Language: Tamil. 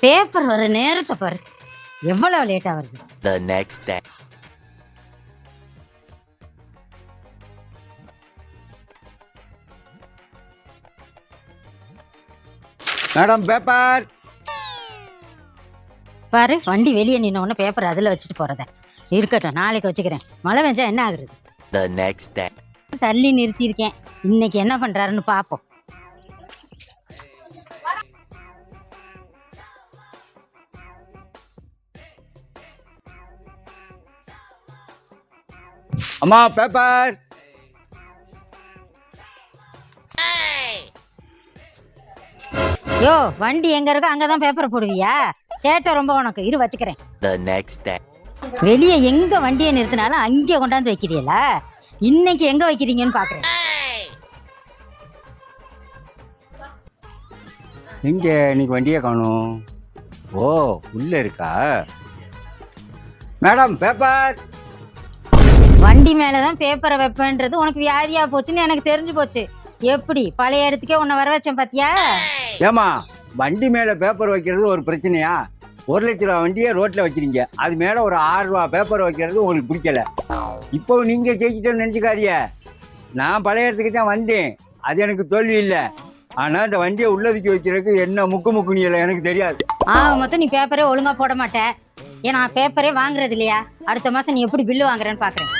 பேப்பர் வர நேரத்தை பாரு, எவ்வளவு லேட்டா வருது. The next day. Madam paper. பாரு, வண்டி வெளியே நின்ன உடனே பேப்பர் அதில் வச்சுட்டு போறத. இருக்கட்டும், நாளைக்கு வச்சுக்கிறேன். மழை பெஞ்சா என்ன ஆகுறது? The next day. தள்ளி நிறுத்தியிருக்கேன். இன்னைக்கு என்ன பண்றாருன்னு பாப்போம். அம்மா பேப்பர். யோ, வண்டி எங்க இருக்கோ அங்கதான் பேப்பர் போடுவியா? சேட்டை ரொம்ப உனக்கு. இரு வச்சுக்கிறேன். The next day. வெளியே எங்க வண்டியை நிறுத்தினாலும் அங்கே கொண்டாந்து வைக்கிறீங்களா? இன்னைக்கு எங்க வைக்கிறீங்கன்னு பாக்குறேன். எங்க இன்னைக்கு வண்டியை காணும்? ஓ, உள்ள இருக்கா? Madam paper. வண்டி மேலதான் பேப்பரை வைப்பேன்றது உனக்கு வியாதியா போச்சுன்னு எனக்கு தெரிஞ்சு போச்சு. எப்படி பழைய இடத்துக்கே உன்னை வர வச்சேன் பாத்தியா? ஏமா, வண்டி மேல பேப்பர் வைக்கிறது ஒரு பிரச்சனையா? 1 லட்ச ரூபா வண்டியை ரோட்ல வச்சிருங்க, அது மேல ஒரு 6 ரூபா பேப்பர் வைக்கிறது உங்களுக்கு பிடிக்கல. இப்போ நீங்க ஜெயிச்சிட்டோன்னு நினைச்சுக்காதீங்க. நான் பழைய இடத்துக்கு தான் வந்தேன், அது எனக்கு தோல்வி இல்லை. ஆனா இந்த வண்டியை உள்ளதுக்கு வைக்கிறதுக்கு என்ன முக்கு நீல எனக்கு தெரியாது. மொத்தம் நீ பேப்பரே ஒழுங்கா போட மாட்டேன். ஏன்னா பேப்பரே வாங்குறது இல்லையா? அடுத்த மாசம் நீ எப்படி பில்லு வாங்குறேன்னு பாக்குறேன்.